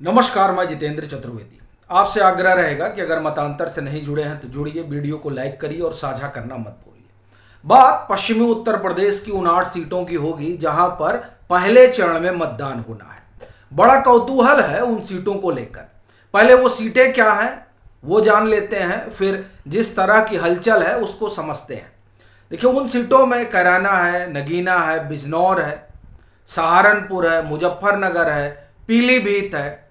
नमस्कार, मैं जितेंद्र चतुर्वेदी। आपसे आग्रह रहेगा कि अगर मतांतर से नहीं जुड़े हैं तो जुड़िए, वीडियो को लाइक करिए और साझा करना मत भूलिए। बात पश्चिमी उत्तर प्रदेश की उन 8 सीटों की होगी जहां पर पहले चरण में मतदान होना है। बड़ा कौतूहल है उन सीटों को लेकर। पहले वो सीटें क्या हैं वो जान लेते हैं, फिर जिस तरह की हलचल है उसको समझते हैं। देखिए, उन सीटों में कैराना है, नगीना है, बिजनौर है, सहारनपुर है, मुजफ्फरनगर है, पीलीभीत है,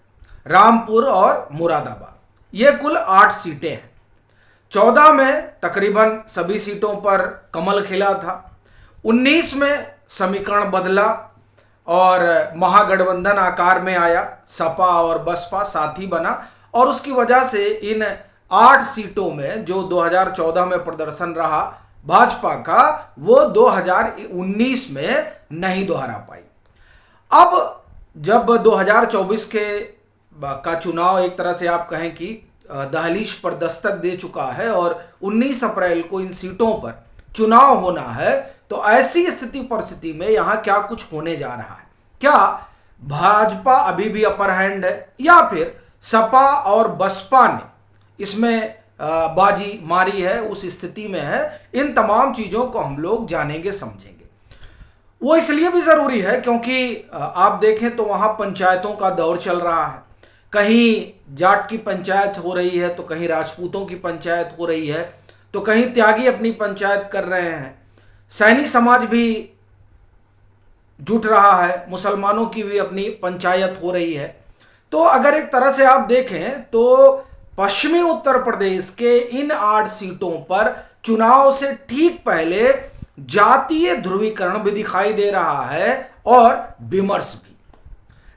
रामपुर और मुरादाबाद। ये कुल 8 सीटें हैं। 14 में तकरीबन सभी सीटों पर कमल खिला था। 19 में समीकरण बदला और महागठबंधन आकार में आया। सपा और बसपा साथी बना और उसकी वजह से इन 8 सीटों में जो 2014 में प्रदर्शन रहा भाजपा का, वो 2019 में नहीं दोहरा पाई। अब जब 2024 का चुनाव एक तरह से आप कहें कि दहलीज पर दस्तक दे चुका है और 19 अप्रैल को इन सीटों पर चुनाव होना है, तो ऐसी स्थिति परिस्थिति में यहाँ क्या कुछ होने जा रहा है? क्या भाजपा अभी भी अपर हैंड है या फिर सपा और बसपा ने इसमें बाजी मारी है, उस स्थिति में है? इन तमाम चीज़ों को हम लोग जानेंगे, समझेंगे। वो इसलिए भी ज़रूरी है क्योंकि आप देखें तो वहाँ पंचायतों का दौर चल रहा है। कहीं जाट की पंचायत हो रही है तो कहीं राजपूतों की पंचायत हो रही है, तो कहीं त्यागी अपनी पंचायत कर रहे हैं। सैनी समाज भी जुट रहा है, मुसलमानों की भी अपनी पंचायत हो रही है। तो अगर एक तरह से आप देखें तो पश्चिमी उत्तर प्रदेश के इन 8 सीटों पर चुनाव से ठीक पहले जातीय ध्रुवीकरण भी दिखाई दे रहा है और विमर्श भी।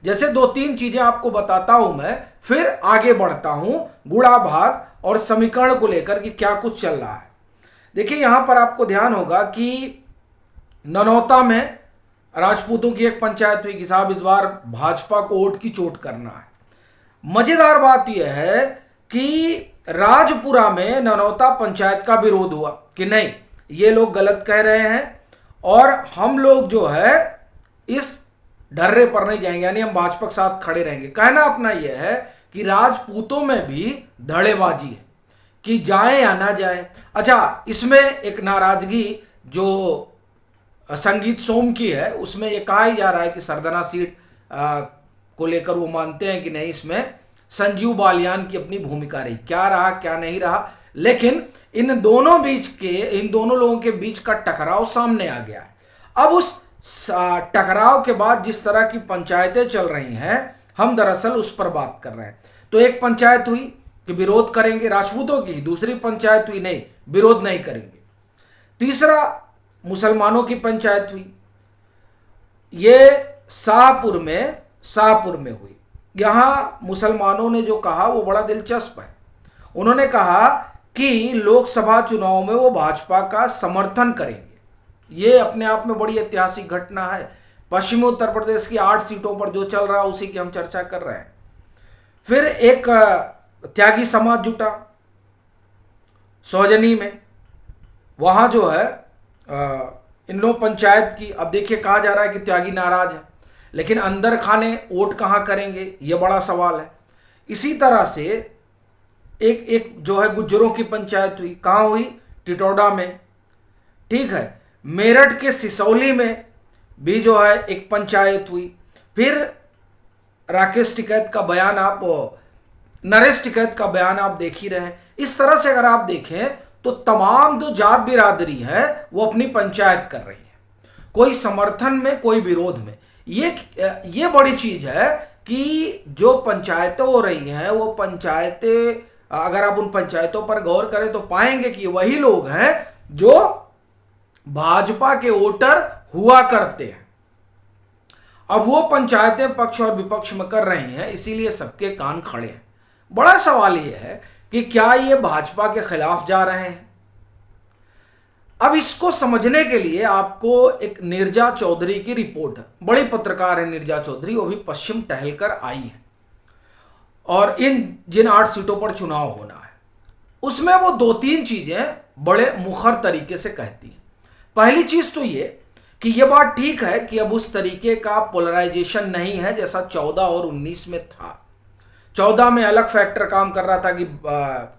जैसे 2-3 चीजें आपको बताता हूं मैं, फिर आगे बढ़ता हूं गुणा भाग और समीकरण को लेकर कि क्या कुछ चल रहा है। देखिए, यहां पर आपको ध्यान होगा कि ननौता में राजपूतों की एक पंचायत हुई कि साहब इस बार भाजपा को वोट की चोट करना है। मजेदार बात यह है कि राजपुरा में ननौता पंचायत का विरोध हुआ कि नहीं, ये लोग गलत कह रहे हैं और हम लोग जो है इस ढर्रे पर नहीं जाएंगे, यानी हम भाजपा के साथ खड़े रहेंगे। कहना अपना यह है कि राजपूतों में भी धड़ेबाजी है कि जाए या ना जाए। अच्छा, इसमें एक नाराजगी जो संगीत सोम की है, उसमें यह कहा ही जा रहा है कि सरदना सीट को लेकर वो मानते हैं कि नहीं, इसमें संजीव बालियान की अपनी भूमिका रही। क्या रहा क्या नहीं रहा, लेकिन इन दोनों लोगों के बीच का टकराव सामने आ गया है। अब उस टकराव के बाद जिस तरह की पंचायतें चल रही हैं, हम दरअसल उस पर बात कर रहे हैं। तो एक पंचायत हुई कि विरोध करेंगे राजपूतों की, दूसरी पंचायत हुई नहीं, विरोध नहीं करेंगे। तीसरा मुसलमानों की पंचायत हुई, ये शाहपुर में हुई। यहां मुसलमानों ने जो कहा वो बड़ा दिलचस्प है। उन्होंने कहा कि लोकसभा चुनाव में वो भाजपा का समर्थन करेंगे। ये अपने आप में बड़ी ऐतिहासिक घटना है। पश्चिमी उत्तर प्रदेश की 8 सीटों पर जो चल रहा है उसी की हम चर्चा कर रहे हैं। फिर एक त्यागी समाज जुटा सौजनी में, वहां जो है इन लोग पंचायत की। अब देखिए, कहा जा रहा है कि त्यागी नाराज है, लेकिन अंदर खाने वोट कहां करेंगे, ये बड़ा सवाल है। इसी तरह से एक जो है गुज्जरों की पंचायत हुई। कहां हुई? टिटौड़ा में। ठीक है, मेरठ के सिसौली में भी जो है एक पंचायत हुई। फिर राकेश टिकैत का बयान नरेश टिकैत का बयान आप देख ही रहे हैं। इस तरह से अगर आप देखें तो तमाम जो जात बिरादरी है वो अपनी पंचायत कर रही है, कोई समर्थन में कोई विरोध में। ये बड़ी चीज है कि जो पंचायतें हो रही हैं वो पंचायतें, अगर आप उन पंचायतों पर गौर करें तो पाएंगे कि वही लोग हैं जो भाजपा के वोटर हुआ करते हैं। अब वो पंचायतें पक्ष और विपक्ष में कर रही हैं, इसीलिए सबके कान खड़े हैं। बड़ा सवाल यह है कि क्या ये भाजपा के खिलाफ जा रहे हैं? अब इसको समझने के लिए आपको एक नीरजा चौधरी की रिपोर्ट है। बड़ी पत्रकार है नीरजा चौधरी, वो भी पश्चिम टहलकर आई है और जिन 8 सीटों पर चुनाव होना है उसमें वो 2-3 चीजें बड़े मुखर तरीके से कहती हैं। पहली चीज तो ये कि यह बात ठीक है कि अब उस तरीके का पोलराइजेशन नहीं है जैसा 14 और 19 में था। 14 में अलग फैक्टर काम कर रहा था कि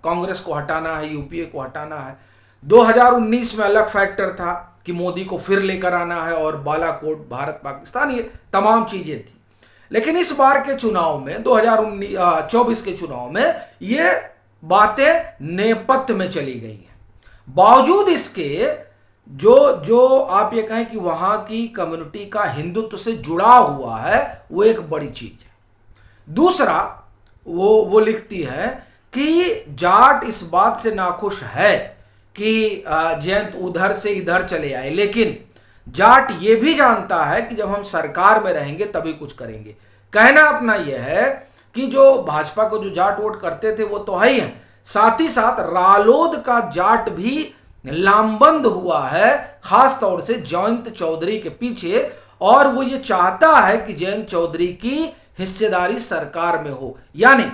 कांग्रेस को हटाना है, यूपीए को हटाना है। 2019 में अलग फैक्टर था कि मोदी को फिर लेकर आना है और बालाकोट, भारत पाकिस्तान, ये तमाम चीजें थी। लेकिन इस बार के चुनाव में 2024 के चुनाव में ये बातें नेपथ्य में चली गई हैं। बावजूद इसके जो आप ये कहें कि वहां की कम्युनिटी का हिंदुत्व से जुड़ा हुआ है, वो एक बड़ी चीज है। दूसरा, वो लिखती है कि जाट इस बात से नाखुश है कि जयंत उधर से इधर चले आए, लेकिन जाट ये भी जानता है कि जब हम सरकार में रहेंगे तभी कुछ करेंगे। कहना अपना यह है कि जो भाजपा को जो जाट वोट करते थे वो तो है ही है, साथ ही साथ रालोद का जाट भी लामबंद हुआ है, खास तौर से जयंत चौधरी के पीछे, और वो ये चाहता है कि जयंत चौधरी की हिस्सेदारी सरकार में हो। यानी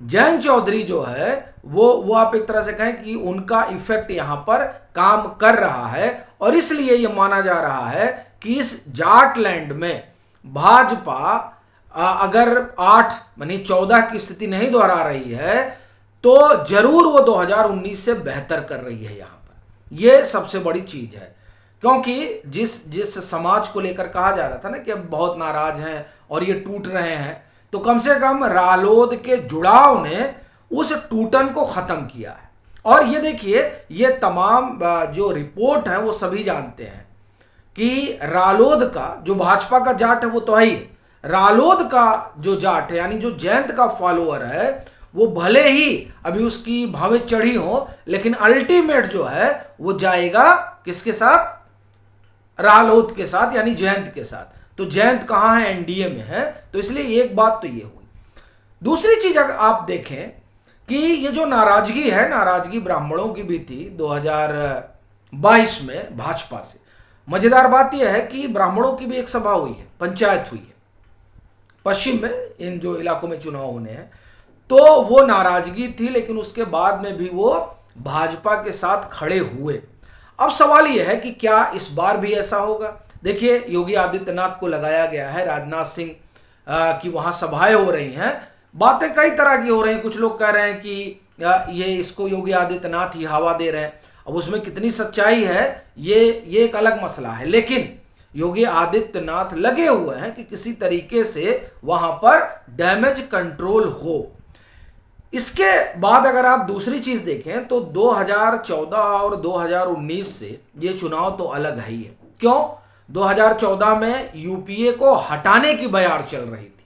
जयंत चौधरी जो है वो आप एक तरह से कहें कि उनका इफेक्ट यहां पर काम कर रहा है, और इसलिए यह माना जा रहा है कि इस जाटलैंड में भाजपा अगर 8 यानी 14 की स्थिति नहीं दोहरा रही है तो जरूर वो 2019 से बेहतर कर रही है। यहां पर यह सबसे बड़ी चीज है, क्योंकि जिस समाज को लेकर कहा जा रहा था ना कि अब बहुत नाराज हैं और ये टूट रहे हैं, तो कम से कम रालोद के जुड़ाव ने उस टूटन को खत्म किया है। और ये देखिए, ये तमाम जो रिपोर्ट है वो सभी जानते हैं कि रालोद का जो भाजपा का जाट है वो तो है ही, रालोद का जो जाट है यानी जो जयंत का फॉलोअर है वो भले ही अभी उसकी भावें चढ़ी हो, लेकिन अल्टीमेट जो है वो जाएगा किसके साथ? रालोद के साथ, यानी जयंत के साथ। तो जयंत कहां है? एनडीए में है। तो इसलिए एक बात तो ये हुई। दूसरी चीज अगर आप देखें कि ये जो नाराजगी है, नाराजगी ब्राह्मणों की भी थी 2022 में भाजपा से। मजेदार बात यह है कि ब्राह्मणों की भी एक सभा हुई है, पंचायत हुई है पश्चिम में, इन जो इलाकों में चुनाव होने हैं, तो वो नाराजगी थी, लेकिन उसके बाद में भी वो भाजपा के साथ खड़े हुए। अब सवाल यह है कि क्या इस बार भी ऐसा होगा? देखिए, योगी आदित्यनाथ को लगाया गया है, राजनाथ सिंह की वहां सभाएं हो रही हैं, बातें कई तरह की हो रही हैं। कुछ लोग कह रहे हैं कि ये इसको योगी आदित्यनाथ ही हवा दे रहे हैं। अब उसमें कितनी सच्चाई है ये एक अलग मसला है, लेकिन योगी आदित्यनाथ लगे हुए हैं कि किसी तरीके से वहां पर डैमेज कंट्रोल हो। इसके बाद अगर आप दूसरी चीज देखें तो 2014 और 2019 से ये चुनाव तो अलग है ही है। क्यों? 2014 में यूपीए को हटाने की बयार चल रही थी,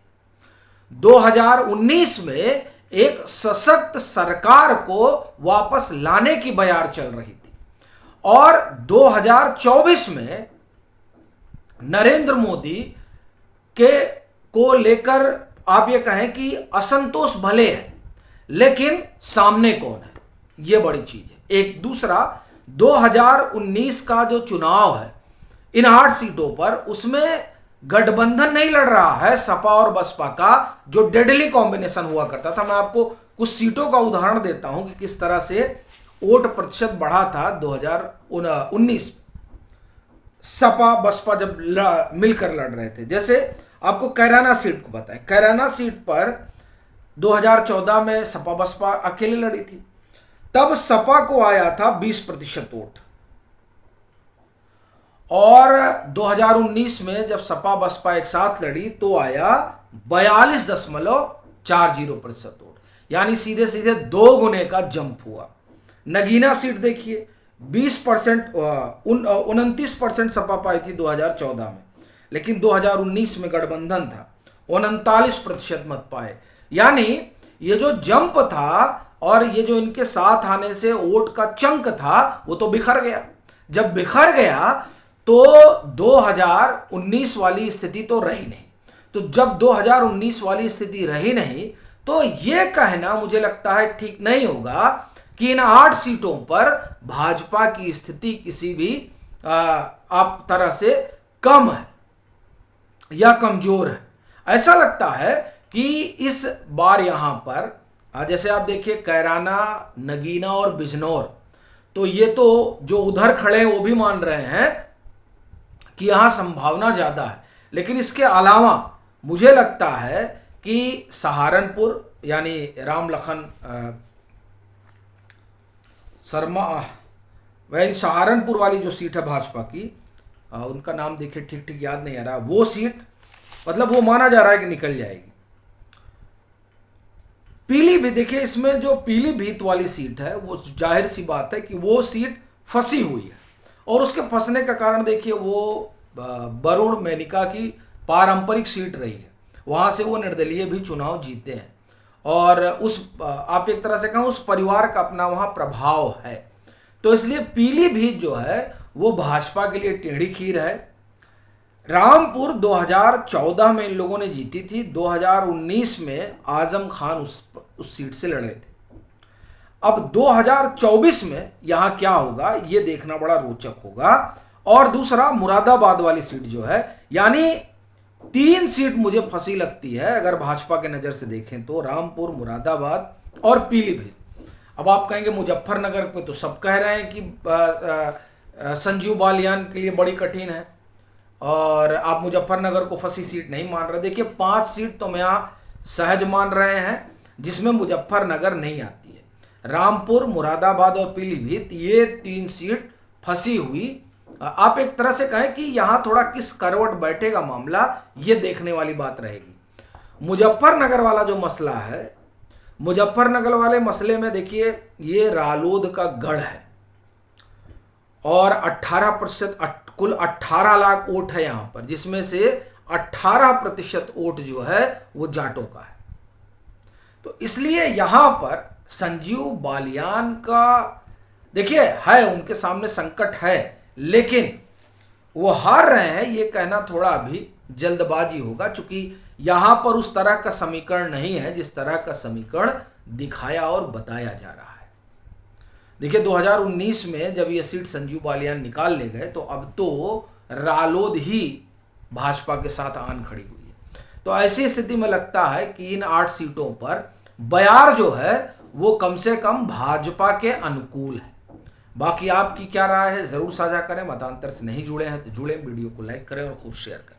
2019 में एक सशक्त सरकार को वापस लाने की बयार चल रही थी, और 2024 में नरेंद्र मोदी को लेकर आप ये कहें कि असंतोष भले है, लेकिन सामने कौन है, ये बड़ी चीज है। एक दूसरा, 2019 का जो चुनाव है इन 8 सीटों पर, उसमें गठबंधन नहीं लड़ रहा है सपा और बसपा का, जो डेडली कॉम्बिनेशन हुआ करता था। मैं आपको कुछ सीटों का उदाहरण देता हूं कि किस तरह से वोट प्रतिशत बढ़ा था 2019 सपा बसपा जब मिलकर लड़ रहे थे। जैसे आपको कैराना सीट को बताएं, कैराना सीट पर 2014 में सपा बसपा अकेले लड़ी थी, तब सपा को आया था 20% वोट, और 2019 में जब सपा बसपा एक साथ लड़ी तो आया 42.40% वोट, यानी सीधे सीधे 2 गुने का जंप हुआ। नगीना सीट देखिए, 20% 29% सपा पाई थी 2014 में, लेकिन 2019 में गठबंधन था, 39% मत पाए। यानी ये जो जंप था और ये जो इनके साथ आने से वोट का चंक था वो तो बिखर गया। जब बिखर गया तो 2019 वाली स्थिति तो रही नहीं। तो जब 2019 वाली स्थिति रही नहीं तो ये कहना मुझे लगता है ठीक नहीं होगा कि इन 8 सीटों पर भाजपा की स्थिति किसी भी आप तरह से कम है या कमजोर है। ऐसा लगता है कि इस बार यहां पर जैसे आप देखिए कैराना, नगीना और बिजनौर, तो ये तो जो उधर खड़े हैं वो भी मान रहे हैं कि यहां संभावना ज्यादा है, लेकिन इसके अलावा मुझे लगता है कि सहारनपुर यानी राम लखन शर्मा, वही सहारनपुर वाली जो सीट है भाजपा की, उनका नाम देखिए ठीक ठीक याद नहीं आ रहा, वो सीट मतलब वो माना जा रहा है कि निकल जाएगी। पीलीभीत, देखिए इसमें जो पीलीभीत वाली सीट है वो जाहिर सी बात है कि वो सीट फंसी हुई है, और उसके फंसने का कारण देखिए वो वरुण मेनिका की पारंपरिक सीट रही है, वहाँ से वो निर्दलीय भी चुनाव जीते हैं, और उस आप एक तरह से कहें उस परिवार का अपना वहाँ प्रभाव है। तो इसलिए पीलीभीत जो है वो भाजपा के लिए टेढ़ी खीर है। रामपुर 2014 में इन लोगों ने जीती थी, 2019 में आजम खान उस सीट से लड़े थे। अब 2024 में यहाँ क्या होगा ये देखना बड़ा रोचक होगा। और दूसरा मुरादाबाद वाली सीट जो है, यानी 3 सीट मुझे फंसी लगती है अगर भाजपा के नज़र से देखें तो, रामपुर, मुरादाबाद और पीलीभीत। अब आप कहेंगे मुजफ्फरनगर पे तो सब कह रहे हैं कि संजीव बालियान के लिए बड़ी कठिन है, और आप मुजफ्फरनगर को फंसी सीट नहीं मान रहे। देखिए 5 सीट तो हम यहाँ सहज मान रहे हैं जिसमें मुजफ्फरनगर नहीं आती है। रामपुर, मुरादाबाद और पीलीभीत ये 3 सीट फंसी हुई। आप एक तरह से कहें कि यहाँ थोड़ा किस करवट बैठेगा मामला, ये देखने वाली बात रहेगी। मुजफ्फरनगर वाला जो मसला है, मुजफ्फरनगर वाले मसले में देखिए ये रालोद का गढ़ है, और 18% कुल 18 लाख वोट है यहाँ पर, जिसमें से 18% वोट जो है वो जाटों का है। तो इसलिए यहाँ पर संजीव बालियान का देखिए है, उनके सामने संकट है, लेकिन वो हार रहे हैं ये कहना थोड़ा अभी जल्दबाजी होगा, चूंकि यहाँ पर उस तरह का समीकरण नहीं है जिस तरह का समीकरण दिखाया और बताया जा रहा है। देखिए 2019 में जब ये सीट संजीव बालियान निकाल ले गए तो अब तो रालोद ही भाजपा के साथ आन खड़ी हुई है। तो ऐसी स्थिति में लगता है कि इन 8 सीटों पर बयार जो है वो कम से कम भाजपा के अनुकूल है। बाकी आपकी क्या राय है ज़रूर साझा करें। मतांतर से नहीं जुड़े हैं तो जुड़े, वीडियो को लाइक करें और खूब शेयर करें।